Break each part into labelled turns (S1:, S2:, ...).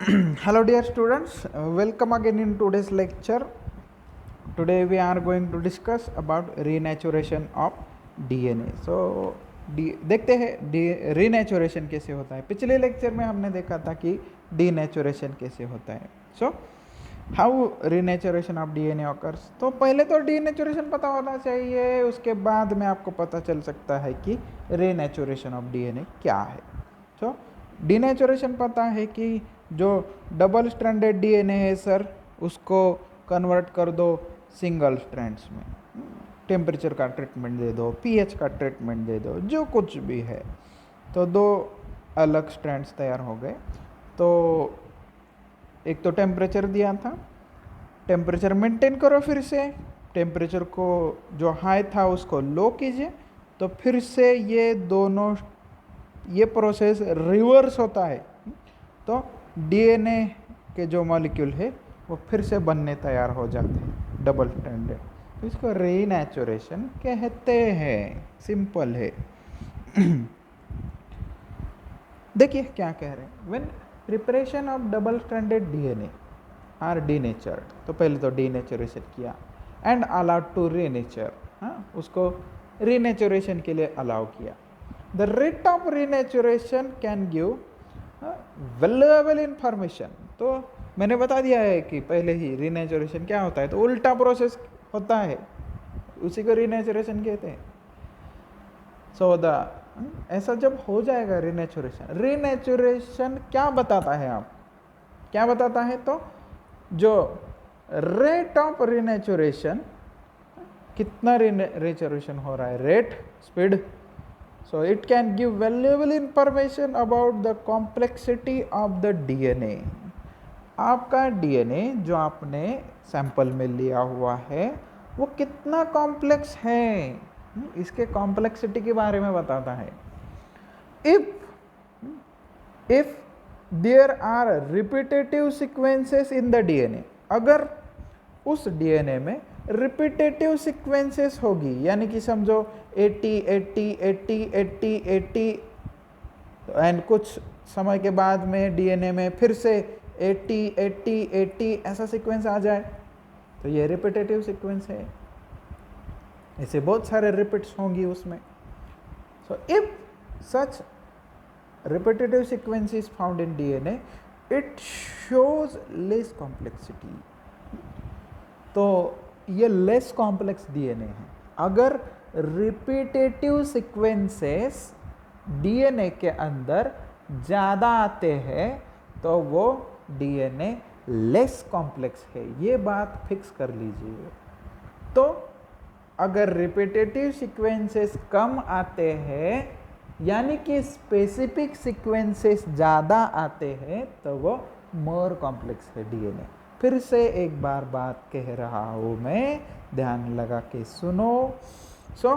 S1: Hello dear students, welcome again in today's lecture. Today we are going to discuss about renaturation of DNA. So देखते हैं renaturation कैसे होता है. पिछले lecture में हमने देखा था कि denaturation कैसे होता है. So how renaturation of DNA occurs. तो पहले तो denaturation पता होना चाहिए, उसके बाद में आपको पता चल सकता है कि renaturation of DNA क्या है. So डिनेचुरेशन पता है कि जो डबल स्ट्रैंडेड डीएनए है सर, उसको कन्वर्ट कर दो सिंगल स्ट्रैंड्स में, टेम्परेचर का ट्रीटमेंट दे दो, पीएच का ट्रीटमेंट दे दो, जो कुछ भी है, तो दो अलग स्ट्रैंड्स तैयार हो गए. तो एक तो टेम्परेचर दिया था, टेम्परेचर मेंटेन करो, फिर से टेम्परेचर को जो हाई था उसको लो कीजिए, तो फिर से ये प्रोसेस रिवर्स होता है. तो डीएनए के जो मॉलिक्यूल है वो फिर से बनने तैयार हो जाते हैं डबल स्ट्रैंडेड. तो इसको रीनेचुरेशन कहते हैं. सिंपल है. देखिए क्या कह रहे हैं. When preparation of double stranded DNA are denatured, तो पहले तो डीनेचुरेशन किया एंड अलाउड टू रीनेचर, उसको रीनेचुरेशन के लिए अलाउ किया. The rate of renaturation can give valuable information. तो मैंने बता दिया है कि पहले ही रीनेचुरेशन क्या होता है, तो उल्टा प्रोसेस होता है, उसी को रीनेचुरेशन कहते हैं. सो ऐसा जब हो जाएगा रीनेचुरेशन क्या बताता है, आप क्या बताता है, तो जो रेट ऑफ रीनेचुरेशन, कितना रीनेचुरेशन हो रहा है, rate, speed. So it can give valuable information about the complexity of the DNA. आपका DNA जो आपने सैंपल में लिया हुआ है वो कितना कॉम्प्लेक्स है, इसके कॉम्प्लेक्सिटी के बारे में बताता है. If there are repetitive sequences in the DNA, अगर उस DNA में रिपीटेटिव सीक्वेंसेस होगी, यानी कि समझो 80 80 80 80 80 एंड कुछ समय के बाद में डीएनए में फिर से 80 80 80 ऐसा सीक्वेंस आ जाए, तो ये रिपीटेटिव सीक्वेंस है. ऐसे बहुत सारे रिपीट्स होंगी उसमें. So if such repetitive sequence is found in DNA, it shows less complexity. तो ये लेस कॉम्प्लेक्स डीएनए है. अगर रिपीटेटिव सीक्वेंसेस डीएनए के अंदर ज़्यादा आते हैं तो वो डीएनए लेस कॉम्प्लेक्स है. ये बात फिक्स कर लीजिए. तो अगर रिपीटेटिव सीक्वेंसेस कम आते हैं, यानी कि स्पेसिफिक सीक्वेंसेस ज़्यादा आते हैं, तो वो मोर कॉम्प्लेक्स है डीएनए. फिर से एक बार बात कह रहा हूँ मैं, ध्यान लगा के सुनो. So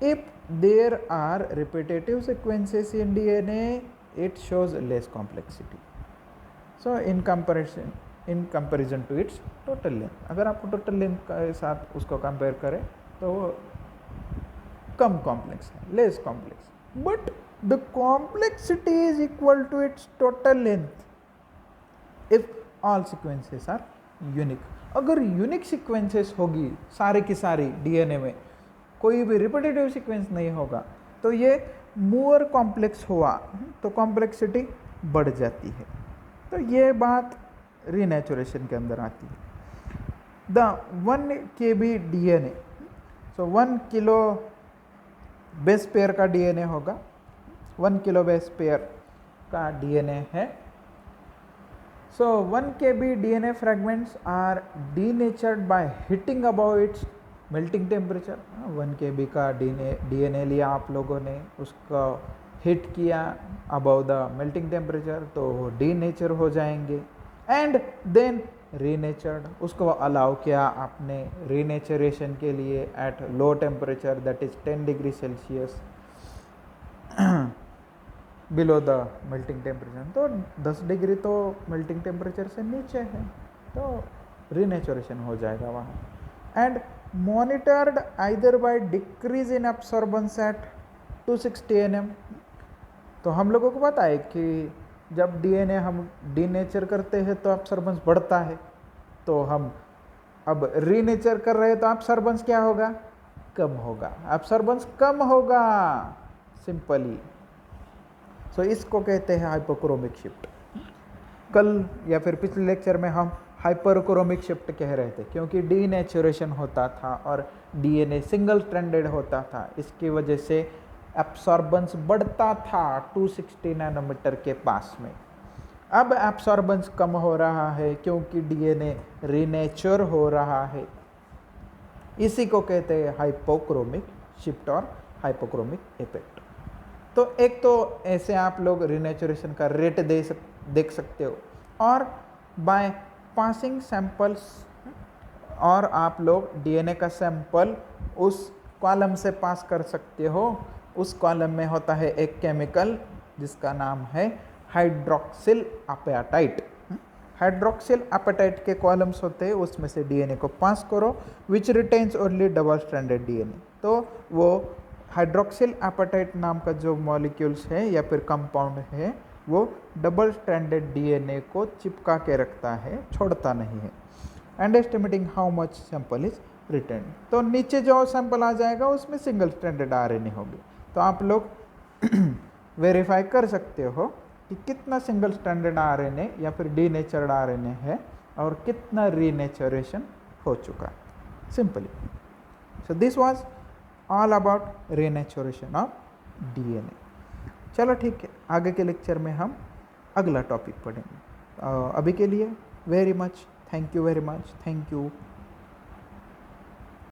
S1: if there are repetitive sequences in DNA, it shows less complexity. So in comparison to its total length, अगर आप टोटल लेंथ के साथ उसको कंपेयर करें तो वो कम कॉम्प्लेक्स है, less complex. But the complexity is equal to its total length if all sequences are unique. अगर यूनिक सीक्वेंसेस होगी सारे की सारी डीएनए में, कोई भी रिपीटेटिव सीक्वेंस नहीं होगा, तो ये मोर कॉम्प्लेक्स हुआ तो कॉम्प्लेक्सिटी बढ़ जाती है. तो ये बात रीनेचुरेशन के अंदर आती है. The 1 kb DNA, so 1 kilo base pair का डीएनए होगा, 1 किलो बेस पेयर का डीएनए है. So 1 kb DNA fragments are denatured by heating above its melting temperature. 1 kb का DNA लिया आप लोगों ने, उसका हीट किया above the melting temperature, तो वो denature हो जाएंगे. And then renatured, उसको अलाउ किया आपने renaturation के लिए at low temperature, that is 10 degree Celsius below the melting temperature. तो 10 डिग्री तो मेल्टिंग टेम्परेचर से नीचे है, तो रीनेचुरेशन हो जाएगा वहाँ. And monitored either by decrease in absorbance at 260 nm. तो हम लोगों को पता है कि जब डीएनए हम डीनेचर करते हैं तो एब्सॉर्बेंस बढ़ता है, तो हम अब रीनेचर कर रहे हैं तो एब्सॉर्बेंस क्या होगा, कम होगा, एब्सॉर्बेंस कम होगा, सिंपली। सो इसको कहते हैं हाइपोक्रोमिक शिफ्ट। कल या फिर पिछले लेक्चर में हम हाइपरक्रोमिक शिफ्ट कह रहे थे, क्योंकि डीनेचुरेशन होता था और डीएनए सिंगल स्ट्रैंडेड होता था, इसकी वजह से एब्सॉर्बेंस बढ़ता था 260 नैनोमीटर के पास में। अब एब्सॉर्बेंस कम हो रहा है क्योंकि डीएनए रीनेचर हो रहा है, इसी को कहते हैं हाइपोक्रोमिक शिफ्ट और हाइपोक्रोमिक इफेक्ट। तो एक तो ऐसे आप लोग रीनेचुरेशन का रेट देख सकते हो, और बाय पासिंग सैंपल्स, और आप लोग डीएनए का सैंपल उस कॉलम से पास कर सकते हो। उस कॉलम में होता है एक केमिकल जिसका नाम है हाइड्रोक्सिल एपेटाइट। हाइड्रोक्सिल एपेटाइट के कॉलम्स होते हैं, उसमें से डीएनए को पास करो, which retains only double stranded DNA. तो वो हाइड्रोक्सिल एपेटाइट नाम का जो मॉलिक्यूल्स है या फिर कंपाउंड है, वो डबल स्ट्रैंडेड डीएनए को चिपका के रखता है, छोड़ता नहीं है। And estimating how much sample is return, तो नीचे जो सैंपल आ जाएगा उसमें सिंगल स्ट्रैंडेड आरएनए होगी। तो आप लोग वेरीफाई कर सकते हो कि कितना सिंगल स्ट्रैंडेड आरएनए या फिर डीनेचर्ड आरएनए है और कितना रीनेचुरेशन हो चुका है, simply. So this was all about renaturation of DNA. चलो ठीक है, आगे के लेक्चर में हम अगला टॉपिक पढ़ेंगे। अभी के लिए very much, thank you very much, thank you.